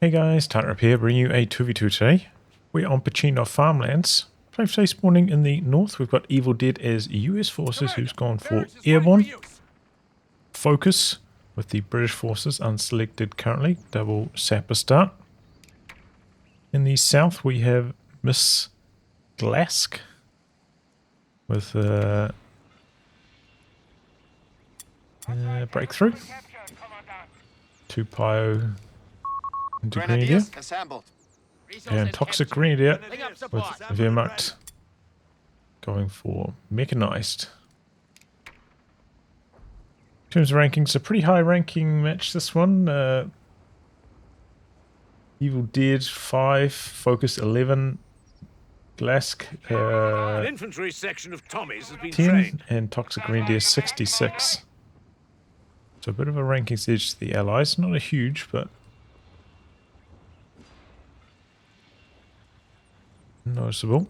Hey guys, Tightrope here, bringing you a 2v2 today. We're on Pachino Farmlands. Play today spawning in the north. We've got EvilDead as US forces who's gone for Airborne. Focus with the British forces unselected currently. Double sapper start. In the south we have Miss Glasc with breakthrough. 2 Pio into Grenadier. And ToxicGrenadier with Wehrmacht going for Mechanized. In terms of rankings, a pretty high ranking match this one. EvilDead 5, Focus 11, Glasc An infantry section of Tommies has been 10, trained. and ToxicGrenadier 66. So a bit of a rankings edge to the allies. Not a huge, but noticeable.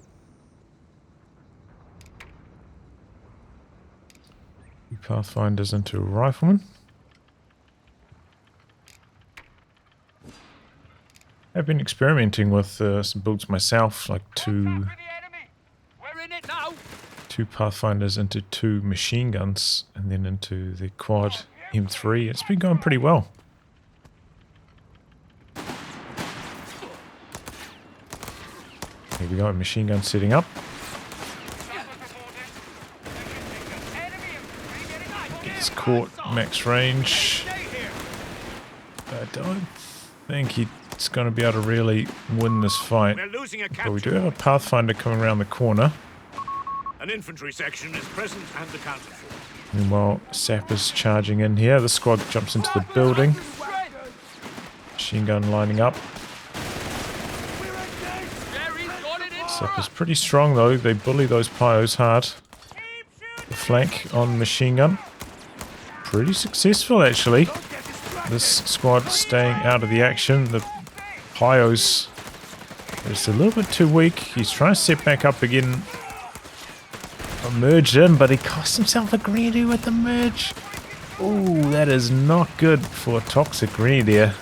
Pathfinders into riflemen. I've been experimenting with some builds myself, like two Pathfinders into 2 machine guns, and then into the quad M3. It's been going pretty well. Here we go, machine gun setting up. Gets caught, max range. I don't think he's going to be able to really win this fight. But we do have a Pathfinder coming around the corner. An infantry section is present and accounted for. Meanwhile, Sapper's charging in here. The squad jumps into the building. Machine gun lining up. Sapper's pretty strong though. They bully those Pios hard. The flank on machine gun. Pretty successful actually. This squad staying out of the action. The Pios are just a little bit too weak. He's trying to set back up again. Merged in, but he cost himself a Grenadier with the merge. Ooh, that is not good for ToxicGrenadier.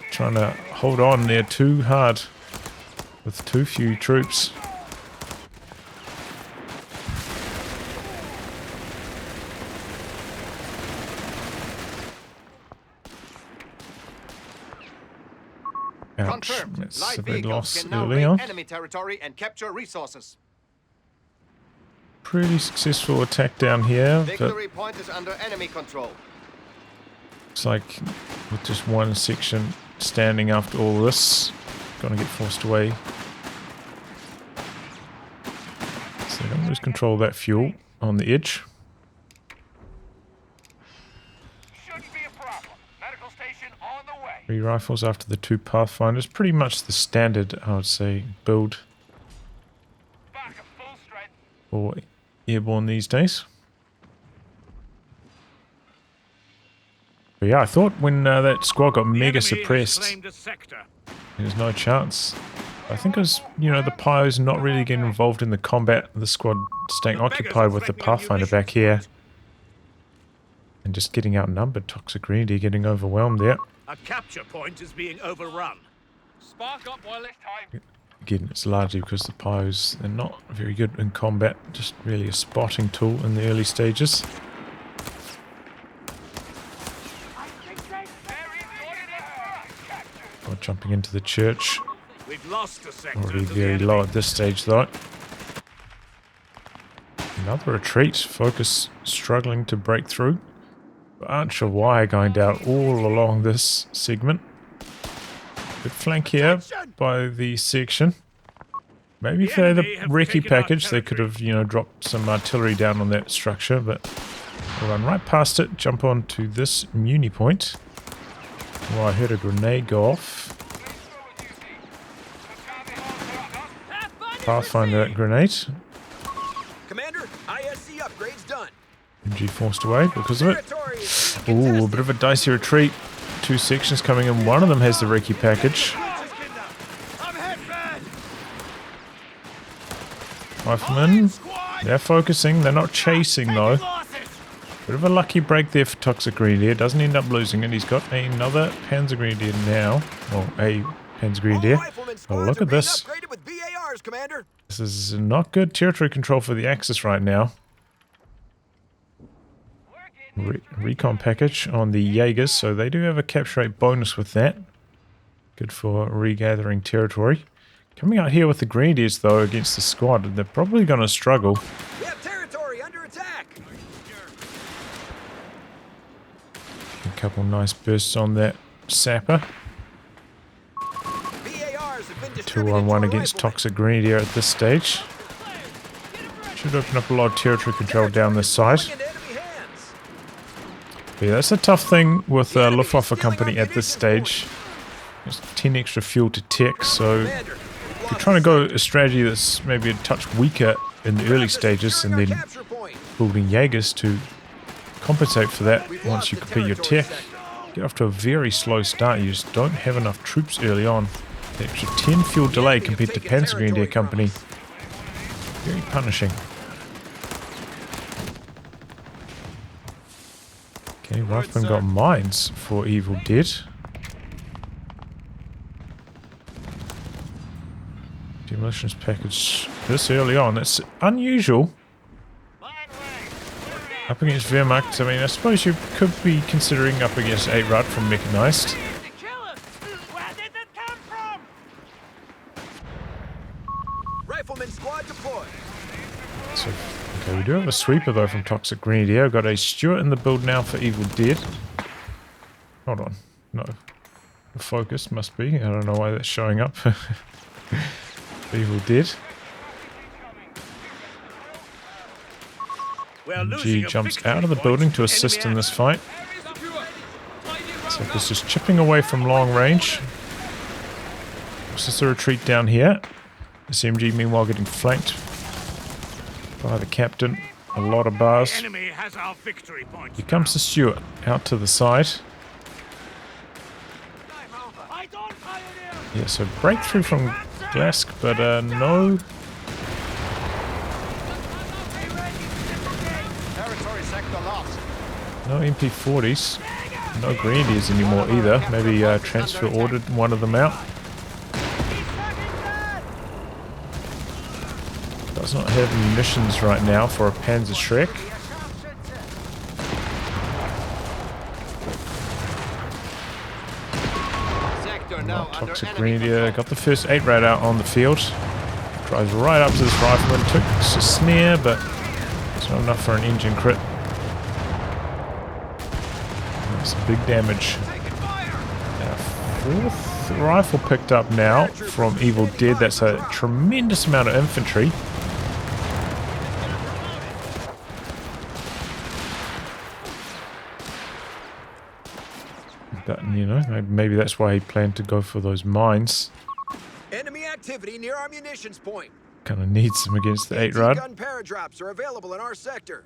Trying to hold on there too hard with too few troops. Ouch, that's a big loss early on. Enemy territory and capture resources. Pretty successful attack down here, but Victory point is under enemy control. looks like with just one section standing after all this, gonna get forced away. So they don't lose control of that fuel on the edge. Shouldn't be a problem. Medical station on the way. 3 rifles after the 2 Pathfinders. Pretty much the standard, I would say, build Back at full strength. for Airborne these days. But yeah, I thought when that squad got mega suppressed, there's no chance. I think it was, you know, the Pios not really getting involved in the combat, the squad staying occupied with the Pathfinder back here. And just getting outnumbered, ToxicGrenadier getting overwhelmed there. A capture point is being overrun. Spark up while it's time. Again, it's largely because the Pios, they're not very good in combat, just really a spotting tool in the early stages. Or jumping into the church. We've lost a sector. Already very low at this stage though. Another retreat. Focus struggling to break through. Archer wire going down all along this segment. Good flank here by the section. Maybe if they had the recce package, they could have, you know, dropped some artillery down on that structure, but we'll run right past it, jump on to this muni point. Oh, I heard a grenade go off. Pathfinder grenade. Commander, ISC upgrades done. MG forced away because of it. Ooh, a bit of a dicey retreat. 2 sections coming in. One of them has the recce package. Riflemen, they're focusing. They're not chasing though. Bit of a lucky break there for ToxicGrenadier. Doesn't end up losing it. He's got another Panzergrenadier now. Well, a Panzergrenadier. Oh, look at this. With VARs, Commander. This is not good territory control for the Axis right now. Recon package on the Jaegers, so they do have a capture rate bonus with that. Good for regathering territory. Coming out here with the Grenadiers, though, against the squad, they're probably going to struggle. We have territory under attack. A couple nice bursts on that sapper. VARs have been 2-on-1 against ToxicGrenadier at this stage. Should open up a lot of territory control down this side. But yeah, that's a tough thing with Luftwaffe company at this stage. There's 10 extra fuel to tech, so if you're trying to go a strategy that's maybe a touch weaker in the early stages and then building Jaegers to compensate for that once you complete your tech, get off to a very slow start. You just don't have enough troops early on. The extra 10 fuel delay compared to Panzergrenadier company. Very punishing. Okay, Rifleman got mines for EvilDead. Demolitions package this early on. That's unusual. Up against Wehrmacht. I mean, I suppose you could be considering up against 8-Rad from Mechanized. Rifleman squad deployed. So, okay, we do have a sweeper though from ToxicGrenadier. I've got a Stuart in the build now for EvilDead. Hold on. No. The focus must be. I don't know why that's showing up. EvilDead. G jumps out of the building to assist in this fight. So this is chipping away from long range. This is a retreat down here. SMG meanwhile getting flanked by the captain. A lot of bars. Enemy has our victory point. Here comes the Stuart out to the side. Yeah, so breakthrough from Glasc, but no. Territory sector lost. No MP40s. No Grenadiers anymore either. Maybe transfer ordered one of them out. Does not have munitions right now for a Panzer Shrek. ToxicGrenadier got the first 8-Rad out on the field. Drives right up to this Rifleman. Took a snare, but it's not enough for an engine crit. That's big damage. Fourth rifle picked up now from EvilDead. That's a tremendous amount of infantry. But, you know, maybe that's why he planned to go for those mines. Enemy activity near our munitions point. Kind of needs them against the 8-Rad. Gun paradrops are available in our sector.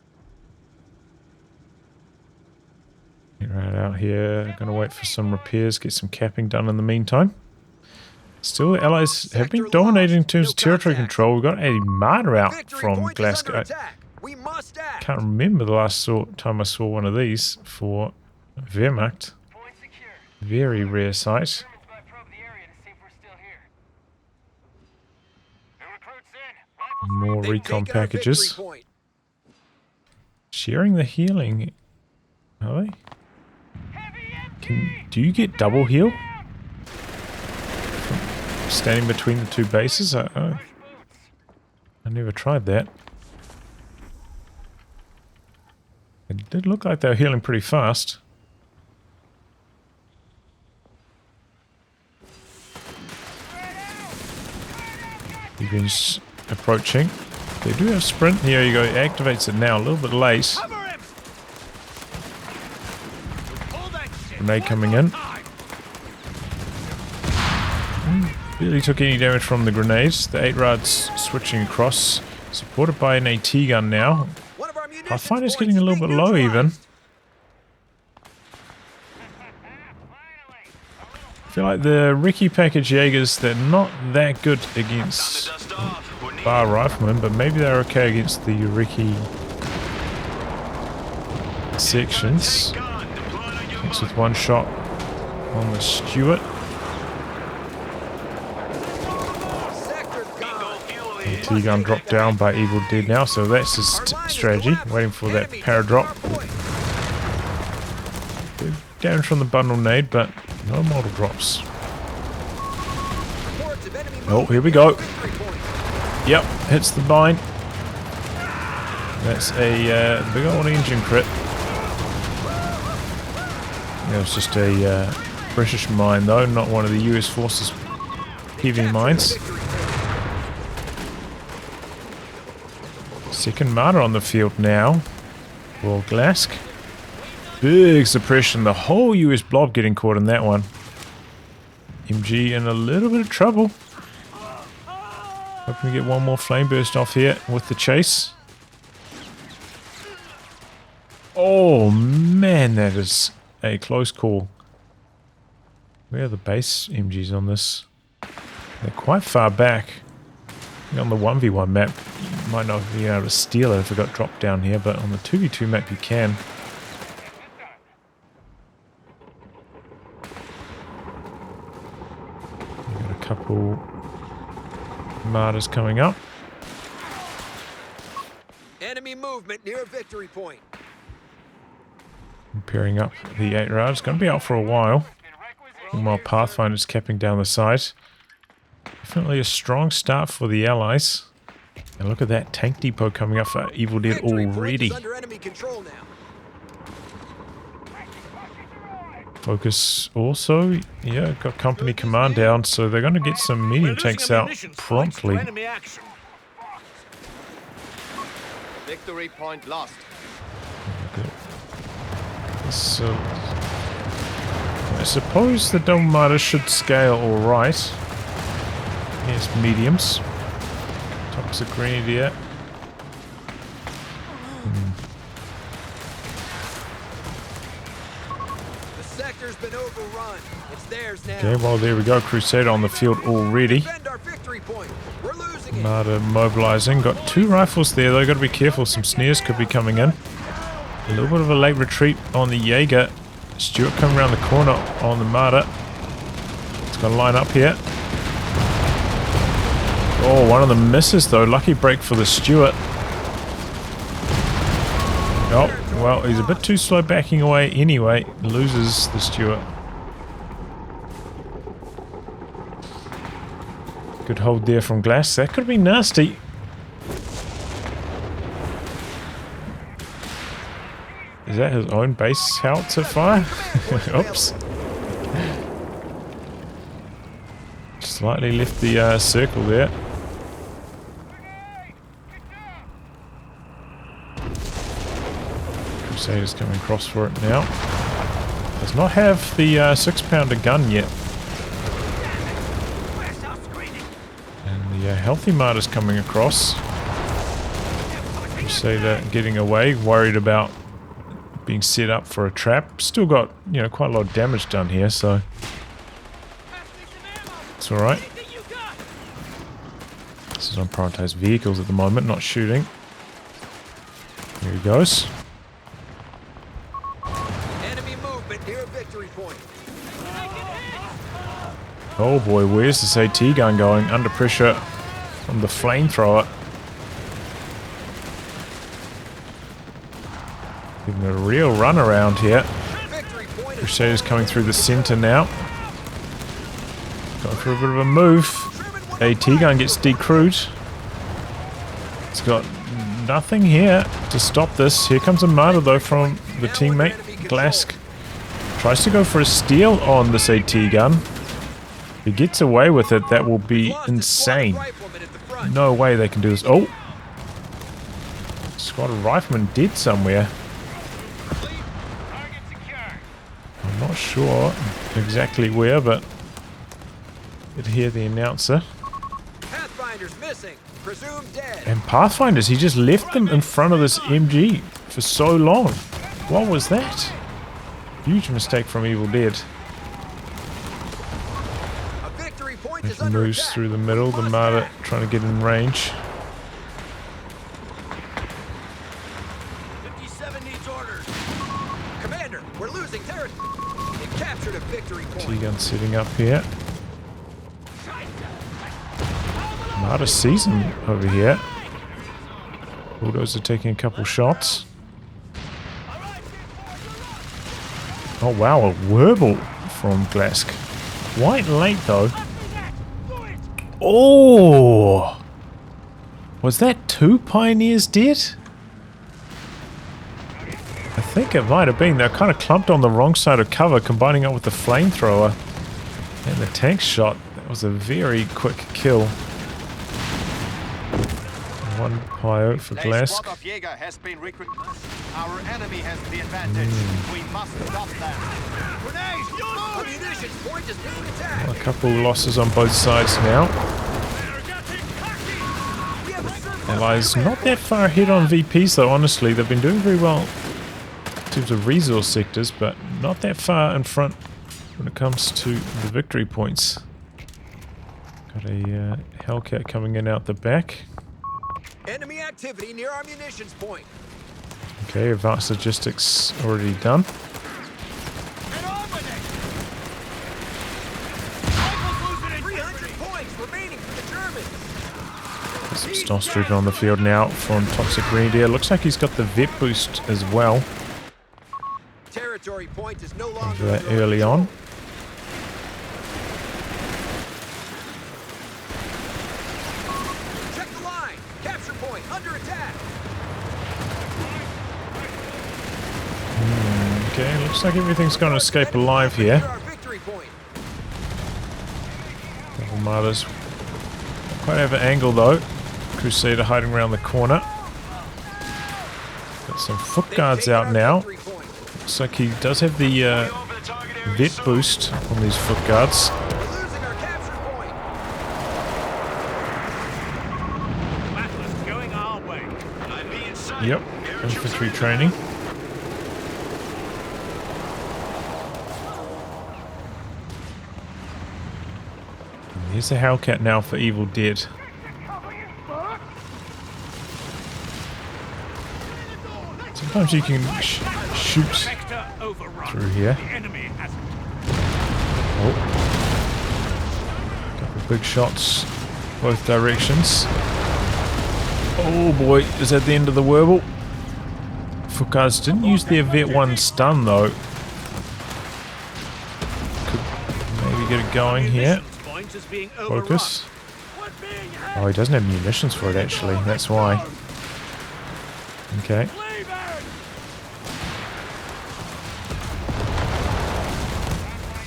8-Rad out here. Gonna wait for some repairs, get some capping done in the meantime. Still, the Allies have been dominating in terms of territory control. We've got a martyr out from Glasc. I can't remember the last time I saw one of these for Wehrmacht. Very rare sight. More recon packages. Sharing the healing. Are they? Do you get double heal? Standing between the two bases? I never tried that. It did look like they were healing pretty fast. Evens approaching. They do have sprint. Here you go. It activates it now. A little bit late. Grenade coming in. Barely took any damage from the grenades. The 8-Rad's switching across. Supported by an AT gun now. Pathfinder's getting a little bit low even. I feel like the Ricky package Jaegers, they're not that good against bar Riflemen, but maybe they're okay against the Ricky sections. Hits with one shot on the Stuart. Sector gone. The T-gun dropped down by EvilDead now, so that's his strategy. Waiting for that paradrop. Damage from the bundle nade, but no model drops. Oh, here we go. Yep, hits the mine. That's a big old engine crit. It was just a British mine though, not one of the US Forces heavy mines. Second martyr on the field now for Glasc. Big suppression, the whole US blob getting caught in that one. MG in a little bit of trouble. Hoping to get one more flame burst off here with the chase. Oh man, that is a close call. Where are the base MGs on this? They're quite far back. On the 1v1 map, you might not be able to steal it if it got dropped down here, but on the 2v2 map you can. We've got a couple martyrs coming up. Enemy movement near a victory point. Pairing up the 8 rounds. It's going to be out for a while. While Pathfinder's capping down the side. Definitely a strong start for the Allies. And look at that tank depot coming up for EvilDead already. Under enemy control now. Focus also, yeah, got company command down, so they're going to get some medium tanks out promptly. Victory point lost. So, I suppose the double martyr should scale alright. Yes, mediums. ToxicGrenadier. The sector's been overrun. It's theirs now. Okay, well there we go. Crusader on the field already. Defend our victory point. We're losing it. Martyr mobilizing. Got 2 rifles there though. Got to be careful. Some snares could be coming in. A little bit of a late retreat on the Jaeger. Stuart coming around the corner on the Martyr. It's going to line up here. Oh, one of them misses though. Lucky break for the Stuart. Oh, well, he's a bit too slow backing away anyway. Loses the Stuart. Good hold there from Glasc. That could be nasty. Is that his own base howitzer fire? Oops. Slightly left the circle there. Crusader's coming across for it now. Does not have the 6-pounder gun yet. And the healthy martyr's coming across. Crusader getting away, worried about being set up for a trap. Still got, you know, quite a lot of damage done here, so it's alright. This is on prioritized vehicles at the moment, not shooting. Here he goes. Enemy movement near a victory point. Oh boy, where's this AT gun going? Under pressure from the flamethrower. Giving a real run around here. Crusader's coming through the center now. Going for a bit of a move. AT gun gets decrewed. It's got nothing here to stop this. Here comes a martyr though from the teammate, Glasc. Tries to go for a steal on this AT gun. If he gets away with it, that will be insane. No way they can do this. Oh! Squad of riflemen dead somewhere. I'm not sure exactly where, but I could hear the announcer. Pathfinder's missing. Presumed dead. And Pathfinders, he just left them in front of this MG for so long. What was that? Huge mistake from EvilDead. A victory point is He under moves attack. through the middle, the martyr trying to get in range. 57 needs orders. Sitting up here. Marta sees him over here. Bulldozer taking a couple shots. Oh wow, a Wehrmacht from Glasc. Quite late though. Oh! Was that 2 pioneers dead? I think it might have been. They're kind of clumped on the wrong side of cover, combining it with the flamethrower and the tank shot. That was a very quick kill. 1 Pio for Glasc. of Jaeger has been recruited. Our enemy has the advantage. We must stop them. Ammunition point is being attacked. A couple losses on both sides now. Allies not that far ahead on VPs though, honestly. They've been doing very well in terms of resource sectors, but not that far in front when it comes to the victory points. Got a Hellcat coming in out the back. Enemy activity near our munitions point. Okay, advanced logistics already done. 300 points remaining for the Germans. Some Stormtrooper on the field now from ToxicGrenadier. Looks like he's got the vet boost as well. Territory point is no longer That early on. Check the line. Capture point under attack. Okay, looks like everything's going to escape alive here. Near our victory point. Couple Martyrs. Quite have an angle though. Crusader hiding around the corner. Got some foot guards out now. Looks like he does have the vet boost on these foot guards. We're losing our capture point. Battle's going our way. Yep, infantry training. And here's the Hellcat now for EvilDead. Sometimes you can shoot through here. Oh. Couple big shots both directions. Oh boy, is that the end of the Wehrmacht? Foot guards didn't use their Vet 1 stun though. Could maybe get it going here. Focus. Oh, he doesn't have munitions for it actually, that's why. Okay.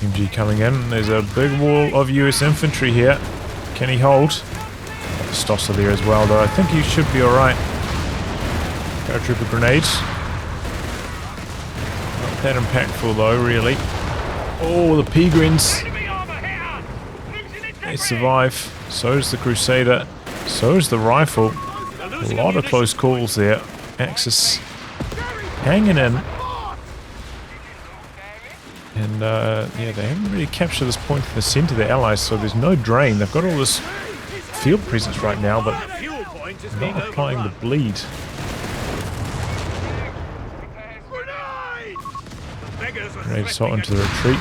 MG coming in. There's a big wall of US infantry here. Can he hold? Got the Stosser there as well, though. I think he should be alright. Paratrooper grenades. Not that impactful, though, really. Oh, the Peagrins. They survive. So does the Crusader. So is the rifle. A lot of close calls there. Axis hanging in. And yeah, they haven't really captured this point in the centre, the Allies, so there's no drain. They've got all this field presence right now, but not applying the bleed. Grenade assault into the retreat.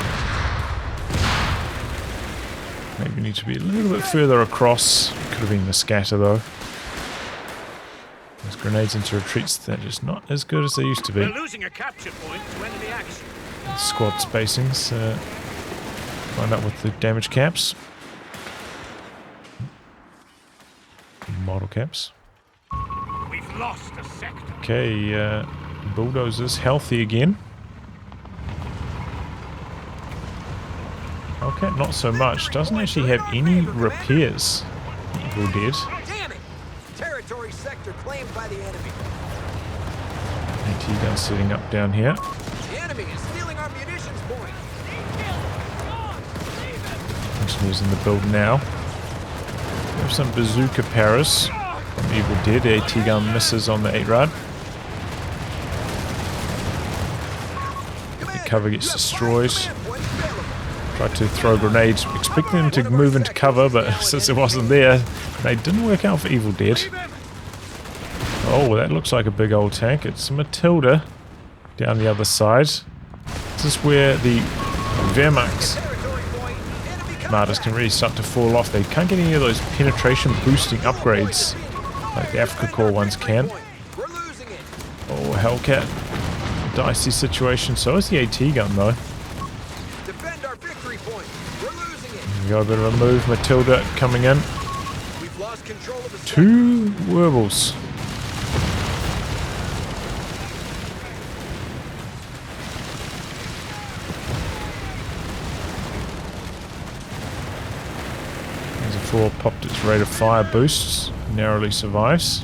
Maybe need to be a little bit further across. Could have been the scatter though. Those grenades into retreats, they're just not as good as they used to be. We're losing a capture point to enemy action. Squad spacings. Find out with the damage caps. Model caps. We've lost a sector. Okay, Bulldozer's healthy again. Okay, not so much. Doesn't actually have any repairs. EvilDead. Damn it! Territory sector claimed by the enemy. AT gun sitting up down here. The enemy is stealing our munitions point. Engineers in the build now. We have some bazooka Paris from EvilDead. AT gun misses on the 8-rod. The cover gets destroyed. Tried to throw grenades, expecting them to move into cover, but since it wasn't there, they didn't work out for EvilDead. Oh, that looks like a big old tank. It's Matilda down the other side. This is where the Wehrmacht Martyrs can really start to fall off. They can't get any of those penetration boosting upgrades like the Africa Core ones can. We're losing it. Oh, Hellcat. Dicey situation. So is the AT gun though. Defend our victory point. We're losing it. We got a bit of a move. Matilda coming in. We've lost control of the sector. 2 Werbles. There's a 4, popped its rate of fire boosts. Narrowly survives.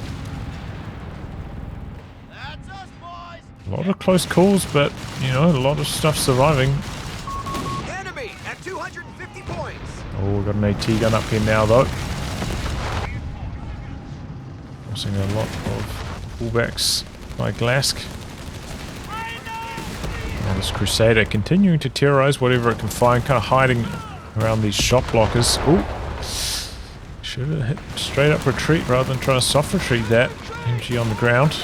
A lot of close calls, but, you know, a lot of stuff surviving. Enemy at 250 points. Oh, we've got an AT gun up here now, though. Forcing a lot of pullbacks by Glasc. Oh, this Crusader continuing to terrorize whatever it can find, kind of hiding around these shot blockers. Oh, should have hit straight up retreat rather than trying to soft retreat that. MG on the ground.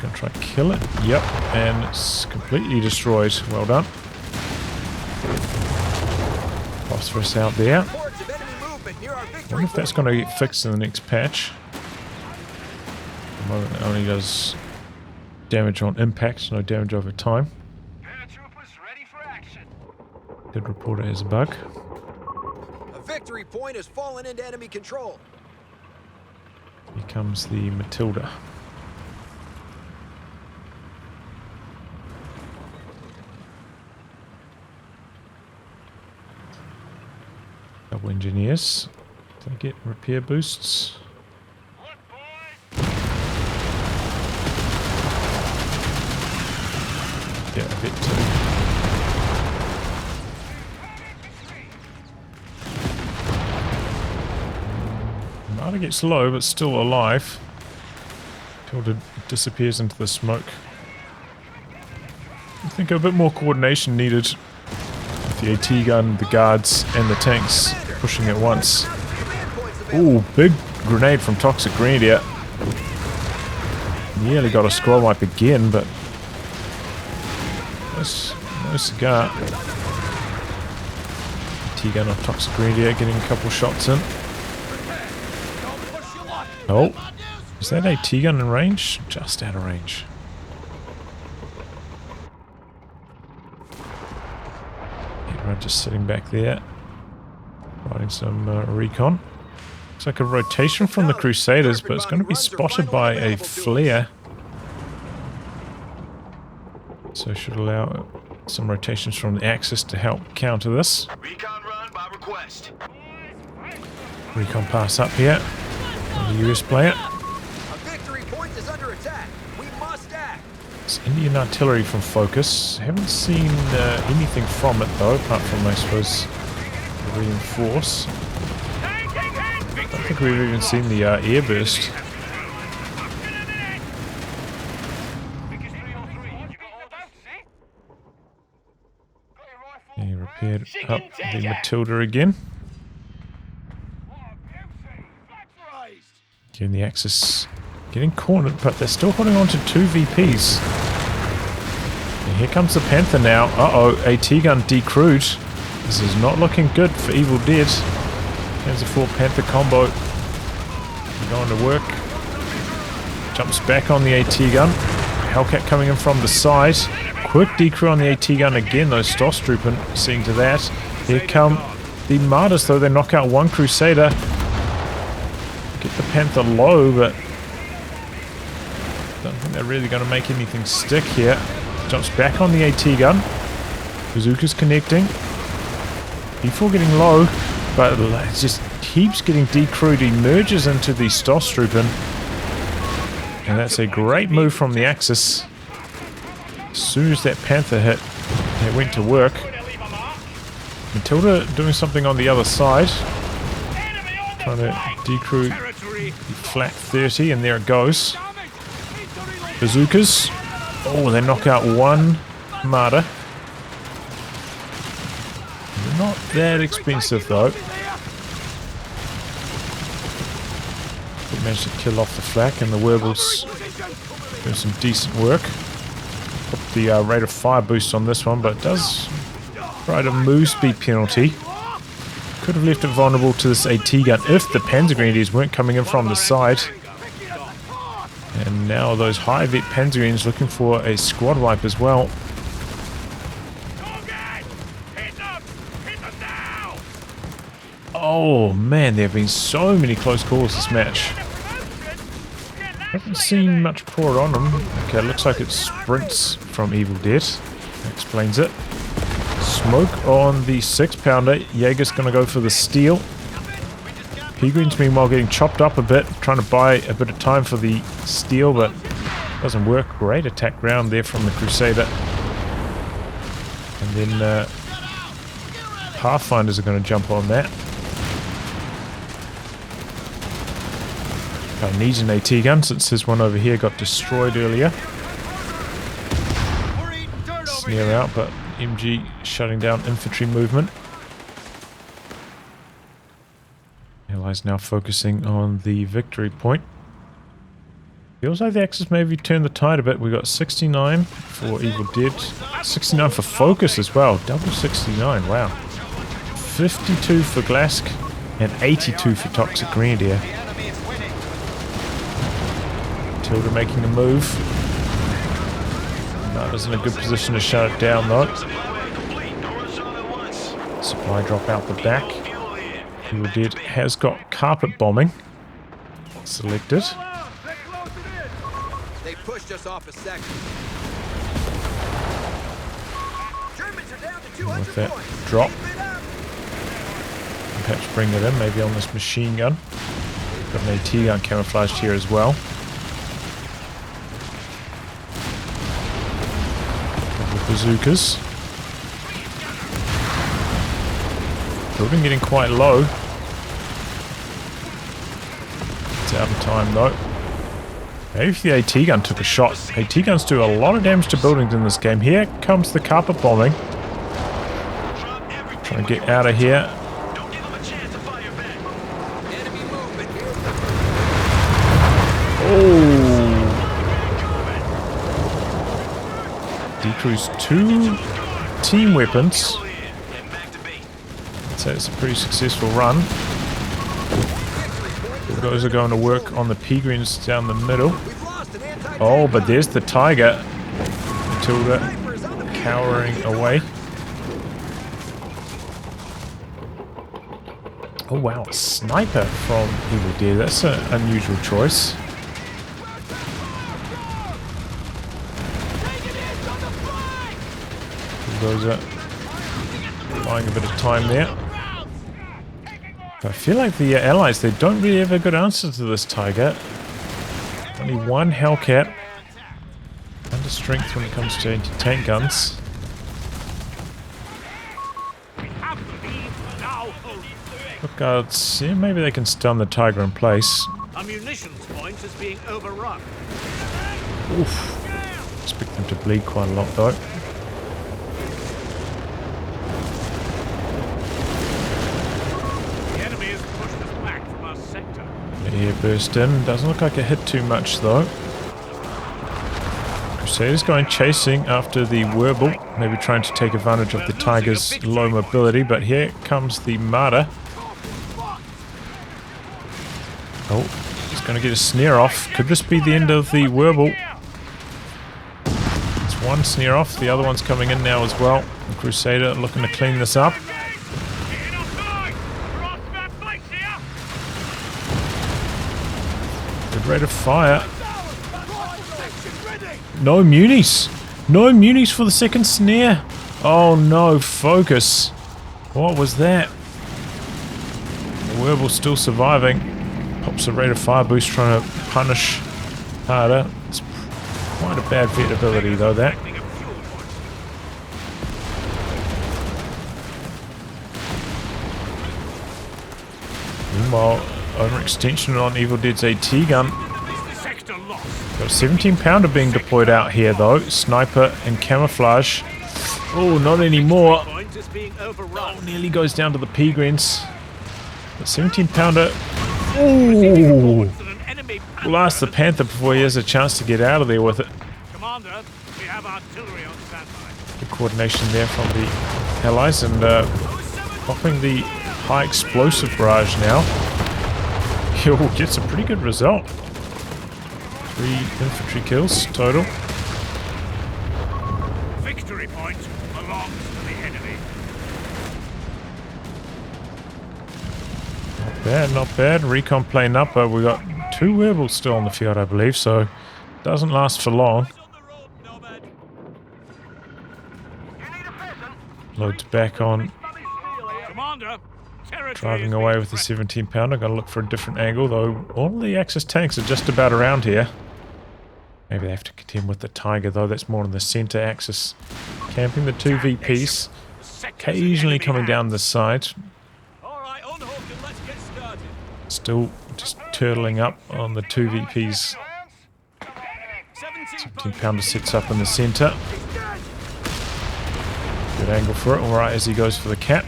Gonna try to kill it. Yep, and it's completely destroyed. Well done. Phosphorus out there. Reports of enemy movement near our I victory wonder if that's point. going to get fixed in the next patch. At the moment it only does damage on impact, no damage over time. Paratroopers ready for action. Did report it as a bug. A victory point has fallen into enemy control. Here comes the Matilda. Double engineers. Do they get repair boosts? Look, boys. Yeah, a bit too. Marta gets low, but still alive. Tilda disappears into the smoke. I think a bit more coordination needed. The AT gun, the guards, and the tanks pushing at once. Ooh, big grenade from ToxicGrenadier. Nearly got a scroll wipe again, but no cigar. AT gun on ToxicGrenadier getting a couple shots in. Oh, is that AT gun in range? Just out of range. Just sitting back there, riding some recon. Looks like a rotation from the Crusaders, but it's going to be spotted by a flare. So should allow some rotations from the Axis to help counter this. Recon run by request. Recon pass up here. The US player. A victory point is under attack. We must act. It's Indian artillery from Focus. Haven't seen anything from it though, apart from, I suppose, the reinforce. I don't think we've even seen the air burst. He repaired up the Matilda again. Getting the Axis getting cornered, but they're still holding on to 2 VPs. And here comes the Panther now. Uh-oh, AT gun decrewed. This is not looking good for EvilDead. There's a 4 Panther combo. Going to work. Jumps back on the AT gun. Hellcat coming in from the side. Quick decrew on the AT gun again, though. Stoss trooping, seeing to that. Here come the Martyrs, though. They knock out 1 Crusader. Get the Panther low, but don't think they're really going to make anything stick here. Jumps back on the AT gun. Bazooka's connecting. Before getting low, but it just keeps getting decrewed. He merges into the Stoss trooping. And that's a great move from the Axis. As soon as that Panther hit, it went to work. Matilda doing something on the other side. Trying to decrew the flat 30, and there it goes. Bazookas. Oh, they knock out 1 Martyr. They're not that expensive though. They managed to kill off the flak, and the Werbles doing some decent work. Put the rate of fire boost on this one, but it does Right, a move speed penalty. Could have left it vulnerable to this AT gun if the Panzergrenadiers weren't coming in from the side. And now those high vet Panzergrenadiers looking for a squad wipe as well. Oh man, there have been so many close calls this match. Haven't seen much pour on them. Okay, looks like it's sprints from EvilDead. That explains it. Smoke on the 6-pounder. Jaeger's going to go for the steel. Peagreen's meanwhile getting chopped up a bit, trying to buy a bit of time for the steel, but doesn't work. Great attack round there from the Crusader. And then Pathfinders are going to jump on that. Needs an AT gun since his one over here got destroyed earlier. Snare out, but MG shutting down infantry movement. Allies now focusing on the victory point. Feels like the Axis maybe turned the tide a bit. We got 69 for EvilDead, 69 for Focus as well. Double 69, wow. 52 for Glasc and 82 for ToxicGrenadier. Tilda making a move. Marta's in a good position to shut it down though. Supply drop out the back. EvilDead has got carpet bombing selected. They pushed us off a second. Germans are down to 200 With that points. drop, Keep it up. perhaps bring it in, maybe on this machine gun. Got an AT gun camouflaged here as well. Bazookas. Building getting quite low. It's out of time though. Maybe if the AT gun took a shot. AT guns do a lot of damage to buildings in this game. Here comes the carpet bombing. Trying to get out of here. Enemy movement here. Oh! Decrease 2 team weapons. So it's a pretty successful run. Those are going to work on the Peagrins down the middle. Oh, but there's the Tiger. Tilda cowering away. Oh wow, a sniper from EvilDead. That's an unusual choice. Those are buying a bit of time there. I feel like the allies, they don't really have a good answer to this Tiger. Only one Hellcat. Under strength when it comes to anti-tank guns. Lookouts, yeah, maybe they can stun the Tiger in place. A munitions point is being overrun. Oof. Expect them to bleed quite a lot though. Air burst in. Doesn't look like it hit too much though. Crusaders going chasing after the Wehrmacht, maybe trying to take advantage of the Tiger's low mobility, but here comes the Marta. Oh, he's going to get a snare off. Could this be the end of the Wehrmacht? It's one snare off, the other one's coming in now as well. The Crusader looking to clean this up. Rate of fire. No munis. No munis for the second snare. Oh no, focus. What was that? The Wehrmacht still surviving. Pops a rate of fire boost trying to punish harder. It's quite a bad vet ability though, that. Meanwhile, overextension on EvilDead's AT gun. Got a 17-pounder being deployed out here though. Sniper and camouflage. Oh, not anymore. Oh, nearly goes down to the Peagrins. The 17-pounder. Oh! Blast the Panther before he has a chance to get out of there with it. Commander, we have artillery on standby. Good coordination there from the allies and popping the high explosive barrage now. He'll get a pretty good result. 3 infantry kills total. Victory point belongs to the enemy. Not bad, not bad. Recon plane up, but we got 2 werewolves still on the field, I believe, so doesn't last for long. Loads back on. Commander, Driving away with the 17 pounder. Gotta look for a different angle, though all the Axis tanks are just about around here. Maybe they have to contend with the Tiger, though. That's more on the center axis. Camping the 2 VPs. Occasionally coming down the side. Still just turtling up on the 2 VPs. 17 pounder sits up in the center. Good angle for it. Alright, as he goes for the cap.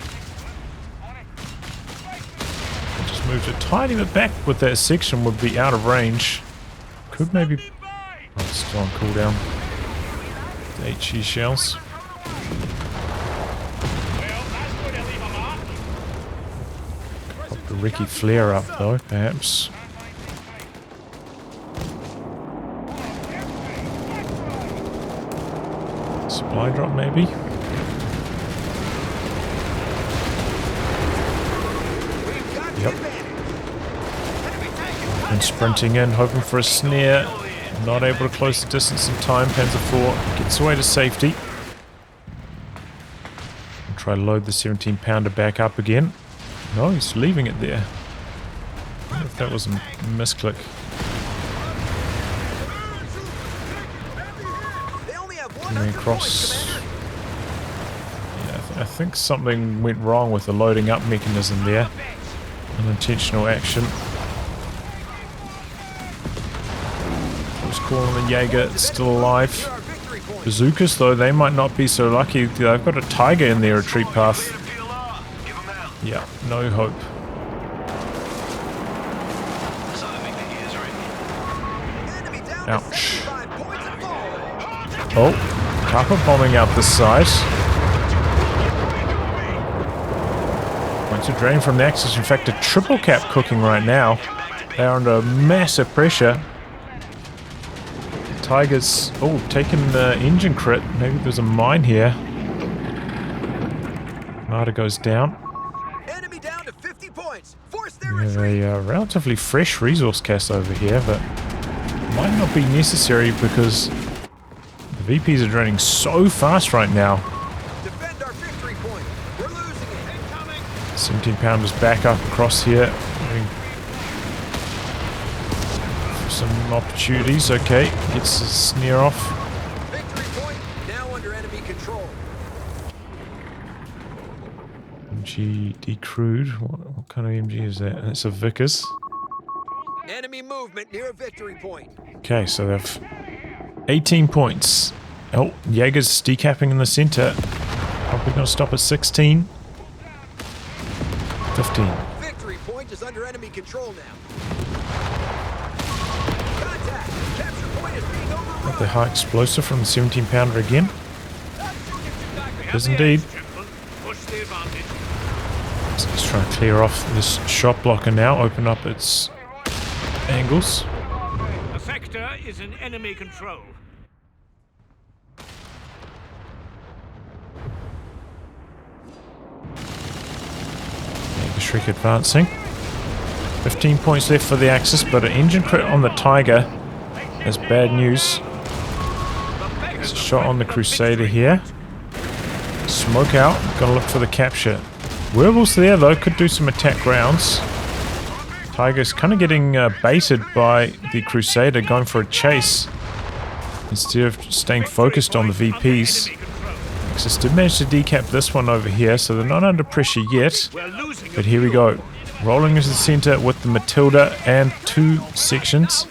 Just moved a tiny bit back with that section, would be out of range. Could maybe... Oh, it's still on cooldown. The HE shells. Pop the Ricky flare up though, perhaps. Supply drop maybe? Yep. And sprinting in, hoping for a snare. Not able to close the distance in time. Panzer IV gets away to safety. And try to load the 17 pounder back up again. No, he's leaving it there. I wonder if that was a misclick. Coming across. Yeah, I think something went wrong with the loading up mechanism there. Unintentional action. Calling the Jaeger, it's still alive. Bazookas though, they might not be so lucky. They've got a Tiger in their retreat path. Yeah, no hope. Ouch. Oh, Kappa bombing out the side. Points of drain from the Axis. In fact, a triple cap cooking right now. They are under massive pressure. Tigers, oh, taking the engine crit. Maybe there's a mine here. Nada goes down. Enemy down to 50 points. Force their We have a relatively fresh resource cast over here, but might not be necessary because the VPs are draining so fast right now. Defend our victory point. We're losing it. Incoming. 17 pounders back up across here. Some opportunities, okay. Gets the snare off. Victory point now under enemy control. MG decrewed. What kind of MG is that? It's a Vickers. Enemy movement near a victory point. Okay, so they've 18 points. Oh, Jaeger's decapping in the center. Probably going to stop at 16. 15. Victory point is under enemy control now. Contact. Capture point is being overrun. Got the high explosive from the 17 pounder again. It is indeed. Push the advantage. So let's try and clear off this shot blocker now. Open up its angles. The sector is in enemy control. Shriek advancing. 15 points left for the Axis, but an engine crit on the Tiger is bad news. There's a shot on the Crusader here. Smoke out. Gotta look for the capture. Werewolves there though, could do some attack rounds. Tiger's kind of getting baited by the Crusader, going for a chase instead of staying focused on the VPs. Axis did manage to decap this one over here, so they're not under pressure yet. But here we go. Rolling into the center with the Matilda and 2 sections.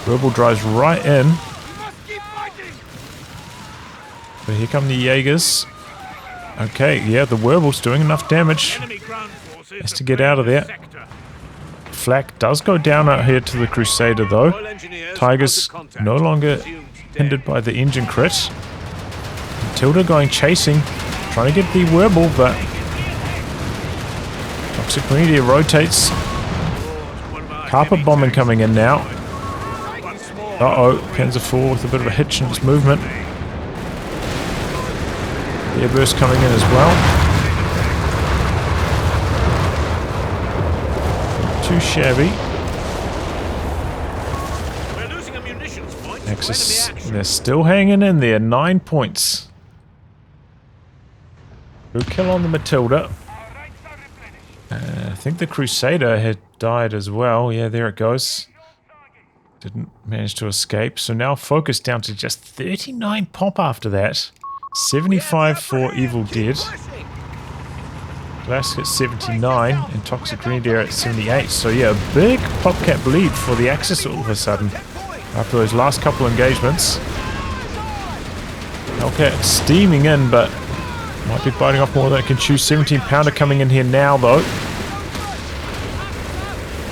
Rebel drives right in. But here come the Jaegers. Okay, yeah, the Werewolf's doing enough damage. Has to get out of there. Flak does go down out here to the Crusader though. Tiger's no longer hindered by the engine crit. Matilda going chasing, trying to get the Werble, but ToxicGrenadier rotates. Carpet bombing coming in now. Uh-oh, Panzer IV with a bit of a hitch in its movement. The airburst coming in as well. Too shabby. We're losing a munitions point. Axis, Enemy action. they're still hanging in there. 9 points. Good kill on the Matilda. I think the Crusader had died as well. Yeah, there it goes. Didn't manage to escape. So now focus down to just 39 pop after that. 75 for EvilDead. Glasc at 79 and ToxicGrenadier at 78. So yeah, a big pop cap lead for the Axis all of a sudden. After those last couple engagements. Hellcat steaming in, but might be biting off more than it can chew. 17 pounder coming in here now though.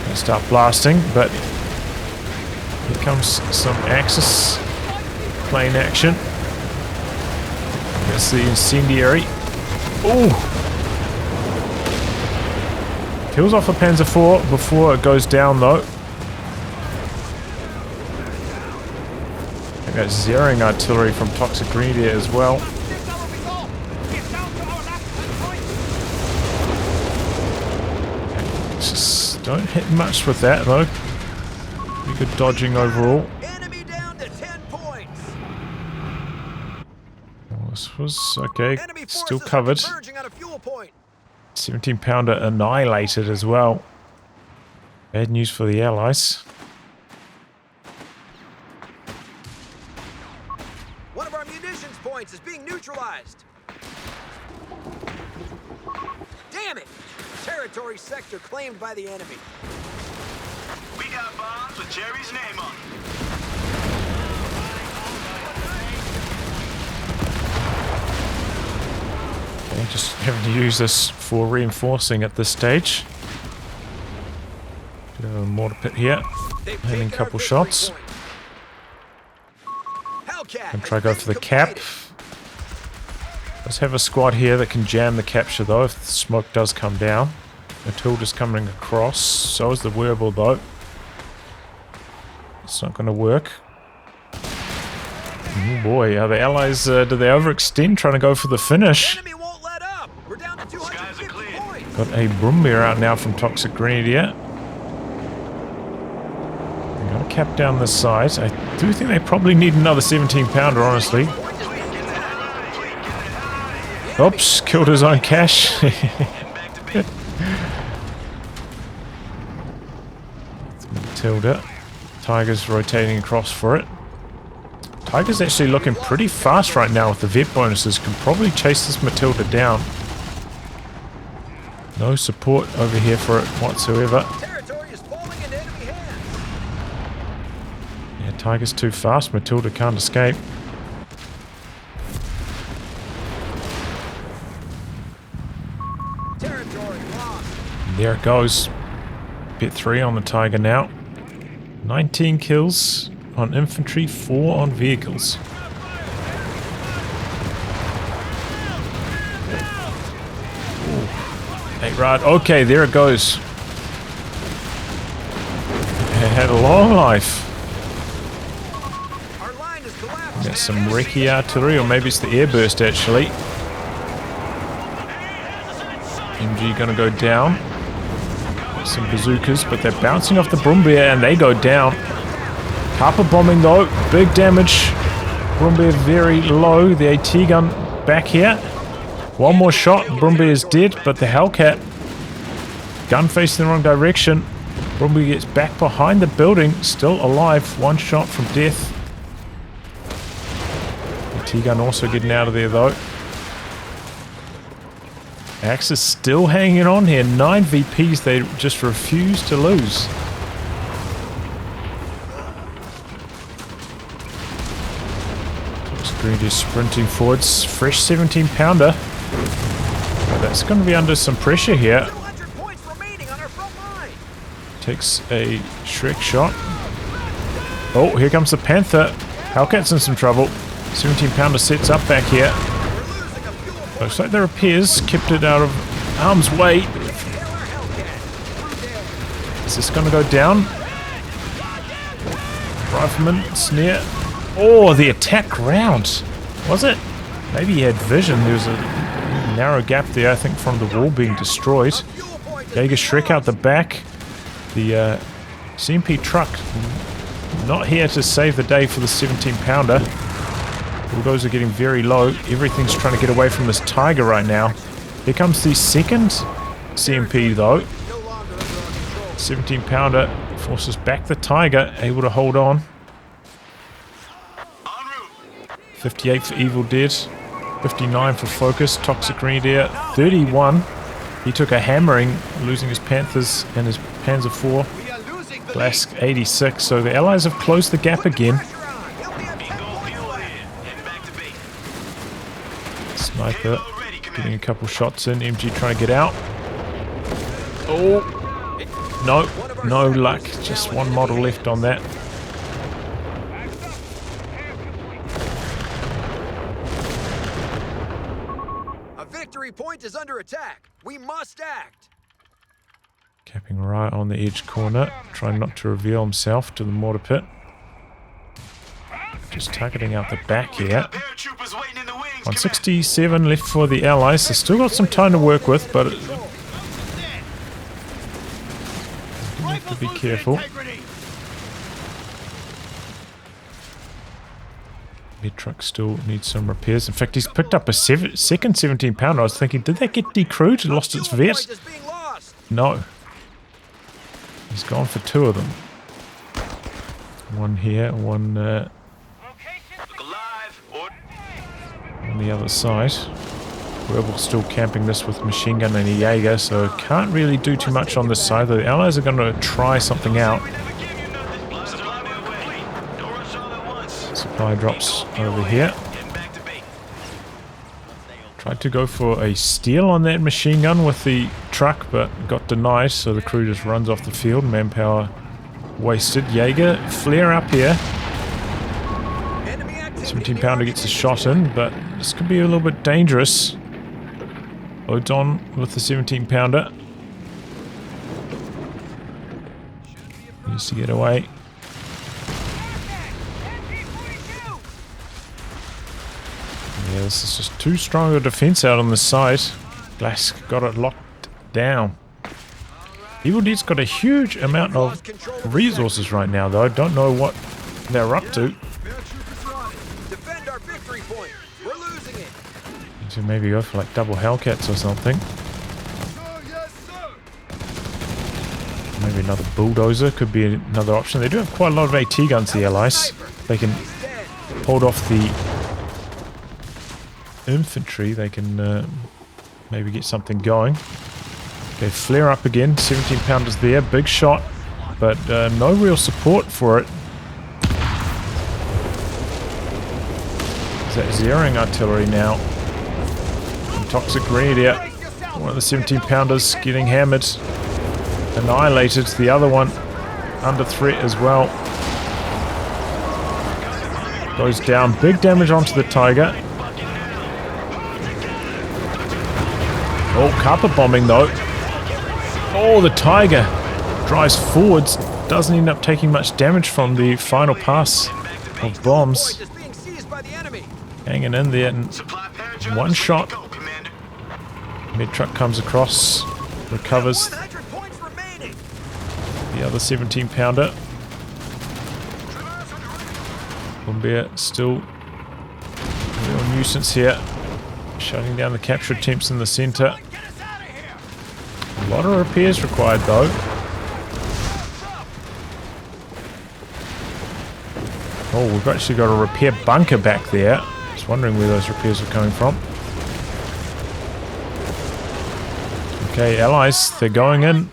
Gonna start blasting, but here comes some Axis plane action. That's the incendiary. Ooh! Kills off a Panzer IV before it goes down though. I got zeroing artillery from ToxicGrenadier as well. Just don't hit much with that though. Pretty good dodging overall. Enemy down to 10 points. Well, this was okay. Enemy Still forces are covered. converging on a fuel point. 17 pounder annihilated as well. Bad news for the Allies. One of our munitions points is being neutralized. Damn it! Territory sector claimed by the enemy. We got bombs with Jerry's name on them. Okay, just having to use this for reinforcing at this stage. Bit of a mortar pit here. They've Hitting a taken our couple victory shots. point. Hellcat And try has go been for the cap. completed. Let's have a squad here that can jam the capture though if the smoke does come down. Matilda's coming across. So is the Werble though. It's not going to work. Oh boy, are the Allies, did they overextend trying to go for the finish? Enemy won't let up. We're down to 250 points. Got a Brumbier out now from ToxicGrenadier. They're going to cap down this side. I do think they probably need another 17 pounder, honestly. Oops, killed his own cash. Matilda. Tiger's rotating across for it. Tiger's actually looking pretty fast right now with the vet bonuses. Can probably chase this Matilda down. No support over here for it whatsoever. Territory is falling into enemy hands. Yeah, Tiger's too fast. Matilda can't escape. Territory lost. And there it goes. Bit 3 on the Tiger now. 19 kills on infantry, 4 on vehicles. Ooh. Hey, right. Okay, there it goes. It had a long life. Our line is collapsed. Got some Recce artillery, or maybe it's the airburst actually. MG gonna go down. Some bazookas, but they're bouncing off the Brumbier and they go down. Carpet bombing though, big damage. Brumbier very low. The AT gun back here. One more shot, Brumbier is dead, but the Hellcat gun facing the wrong direction. Brumbier gets back behind the building, still alive. One shot from death. AT gun also getting out of there though. Axis still hanging on here. 9 VPs they just refuse to lose. ToxicGrenadier sprinting forwards. Fresh 17 pounder. But that's going to be under some pressure here. 200 points remaining on our front line. Takes a Shrek shot. Oh, here comes the Panther. Hellcat's in some trouble. 17 pounder sets up back here. We're losing a fuel Looks like the repairs kept it out of harm's way. Is this going to go down? Rifleman, snare. Oh, the attack round. Was it? Maybe he had vision. There was a narrow gap there, I think, from the wall being destroyed. Jaeger Shrek out the back. The CMP truck not here to save the day for the 17-pounder. Bulldogs are getting very low. Everything's trying to get away from this Tiger right now. Here comes the second CMP though. 17-pounder forces back the Tiger, able to hold on. 58 for EvilDead. 59 for Focus. ToxicGrenadier 31. He took a hammering, losing his Panthers and his Panzer IV. Glasc 86. So the Allies have closed the gap again. Sniper getting a couple shots in. MG trying to get out. Oh, no luck. Just one model left on that. A victory point is under attack. We must act. Capping right on the edge corner, trying not to reveal himself to the mortar pit. Just targeting out the back here. 167 left for the Allies. They've still got some time to work with, but you have to be careful. Mid truck still needs some repairs. In fact, he's picked up a second 17-pounder. I was thinking, did that get decrewed? It lost its vet? No. He's gone for two of them. One here, one on the other side. Rebel's still camping this with machine gun and a Jaeger, so can't really do too much on this side. The Allies are going to try something out. Supply drops over here. Tried to go for a steal on that machine gun with the truck, but got denied, so the crew just runs off the field. Manpower wasted. Jaeger, flare up here. 17-pounder gets a shot in, but this could be a little bit dangerous. Loads on with the 17-pounder. Needs to get away. Yeah, this is just too strong a defense out on the side. Glasc got it locked down. EvilDead's got a huge amount of resources right now, though. I don't know what they're up to. To maybe go for like double Hellcats or something. Maybe another bulldozer could be another option. They do have quite a lot of AT guns, the Allies. They can hold off the infantry. They can maybe get something going. Okay, flare up again. 17-pounders there. Big shot, but no real support for it. Is that zeroing artillery now? ToxicGrenadier, one of the 17-pounders getting hammered, annihilated. The other one under threat as well. Goes down. Big damage onto the Tiger. Oh, carpet bombing though. Oh, the Tiger drives forwards. Doesn't end up taking much damage from the final pass of bombs. Hanging in there and one shot. Mid truck comes across, recovers the other 17-pounder. Bombear still a real nuisance here, shutting down the capture attempts in the center. A lot of repairs required though. Oh, we've actually got a repair bunker back there. Just wondering where those repairs are coming from. Okay, Allies, they're going in.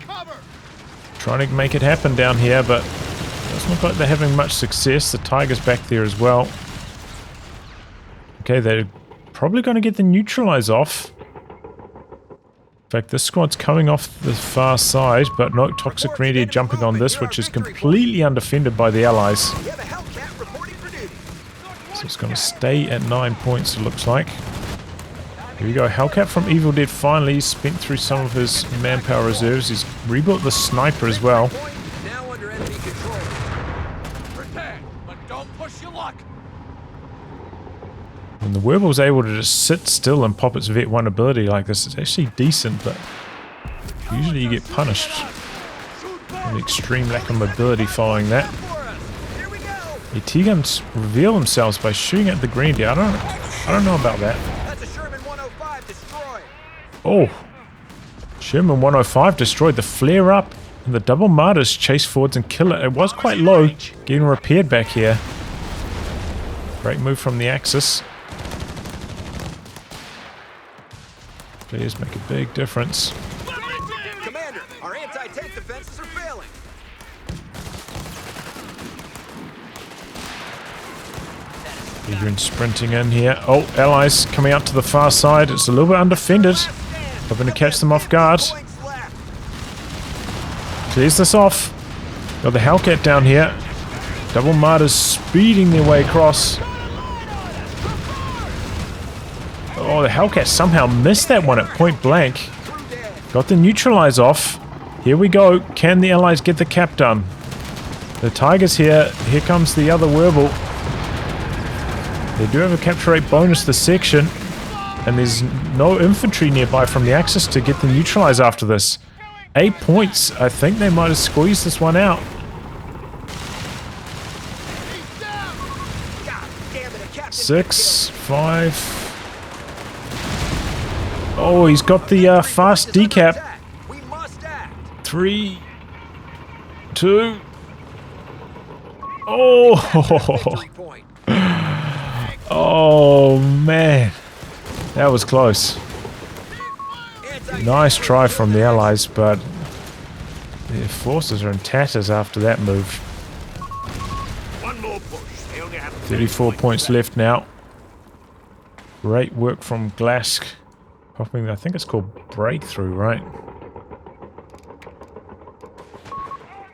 Trying to make it happen down here, but it doesn't look like they're having much success. The Tiger's back there as well. Okay, they're probably going to get the neutralize off. In fact, this squad's coming off the far side, but no, ToxicGrenadier jumping on this, which is completely undefended by the Allies. So it's going to stay at 9 points, it looks like. Here we go. Hellcat from EvilDead finally spent through some of his manpower reserves. He's rebuilt the sniper as well. Point now under enemy control. Prepare, but don't push your luck. When the Werbel's able to just sit still and pop its Vet 1 ability like this, it's actually decent, but usually you get punished. An extreme lack of mobility following that. Here we go. The T-guns reveal themselves by shooting at the Grenadier. I don't know about that. That's a Sherman 105 destroyed. Oh, Sherman 105 destroyed. The flare up and the double martyrs chase forwards and kill it. It was quite low, getting repaired back here. Great move from the Axis. Players make a big difference. Commander, our anti-tank defenses are failing. Adrian sprinting in here. Oh, allies coming out to the far side. It's a little bit undefended. Hoping to catch them off guard. Points left. Clears this off. Got the Hellcat down here. Double martyrs speeding their way across. Oh, the Hellcat somehow missed that one at point blank. Got the neutralize off. Here we go. Can the allies get the cap done? The Tiger's here. Here comes the other Werbel. They do have a capture rate bonus this section. And there's no infantry nearby from the Axis to get the neutralize after this. 8 points. I think they might have squeezed this one out. God damn it, a captain. 6, 5. Oh, he's got the fast Is under decap. attack. We must act. 3, 2. Oh, Victory point. oh man, that was close. Nice try from the Allies, but their forces are in tatters after that move. One more push. They only have 34 points left now. Great work from Glasc. Popping, I think it's called Breakthrough, right?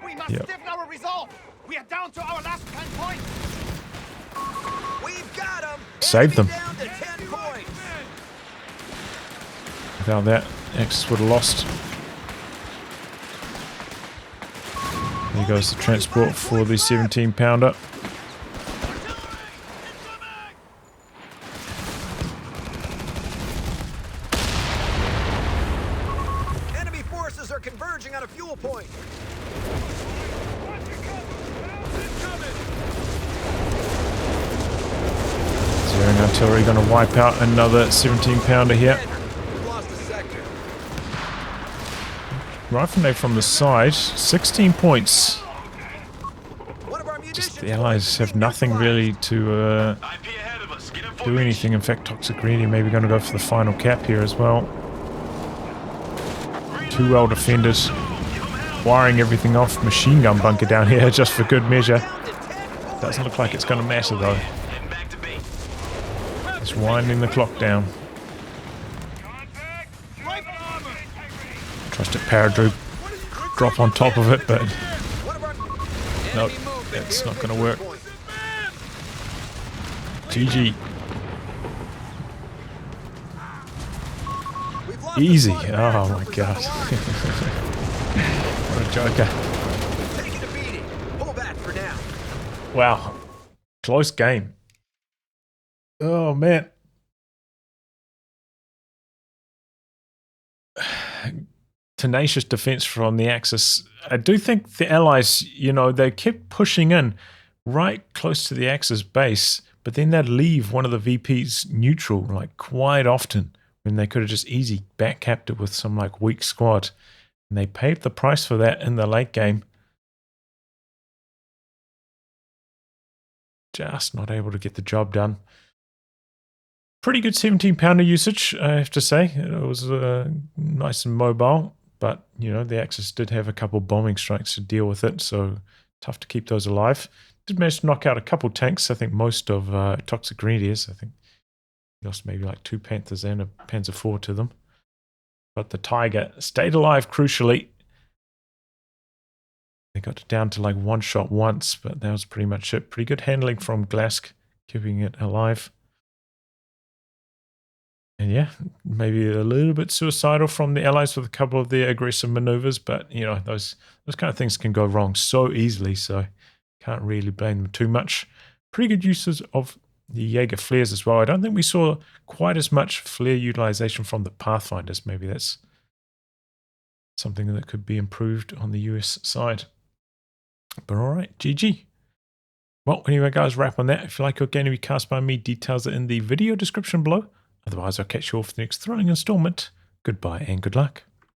We must Yep. stiffen our resolve. We are down to our last 10 points. We've got them. Save them. Down to 10 points. Without that, Axis would have lost. There goes the transport for the 17-pounder. Enemy forces are converging on a fuel point. Zeroing artillery going to wipe out another 17-pounder here. We've lost a sector. Rifle from the side, 16 points. One of our munitions The Allies have nothing really to do anything. In fact, ToxicGrenadier maybe going to go for the final cap here as well. Too well defended. Wiring everything off. Machine gun bunker down here just for good measure. Doesn't look like it's going to matter though. It's winding the clock down. Trust it, Paradroop. Drop on top of it, but nope, that's not going to work. GG. Easy. Oh my god. What a joker. Taking a beating. Pull back for now. Wow. Close game. Oh man. Tenacious defense from the Axis. I do think the Allies, you know, they kept pushing in right close to the Axis base, but then they'd leave one of the VPs neutral, like quite often, when they could have just easy backcapped it with some like weak squad. And they paid the price for that in the late game. Just not able to get the job done. Pretty good 17-pounder usage, I have to say. It was nice and mobile. But, you know, the Axis did have a couple bombing strikes to deal with it, so tough to keep those alive. Did manage to knock out a couple tanks, I think most of ToxicGrenadiers. I think he lost maybe like 2 Panthers and a Panzer IV to them. But the Tiger stayed alive, crucially. They got down to like one shot once, but that was pretty much it. Pretty good handling from Glasc, keeping it alive. And yeah, maybe a little bit suicidal from the Allies with a couple of their aggressive maneuvers, but you know, those kind of things can go wrong so easily, so can't really blame them too much. Pretty good uses of the Jaeger flares as well. I don't think we saw quite as much flare utilization from the Pathfinders. Maybe that's something that could be improved on the US side. But all right, GG. Well, anyway, guys, wrap on that. If you like your game to be cast by me, details are in the video description below. Otherwise, I'll catch you all for the next thrilling installment. Goodbye and good luck.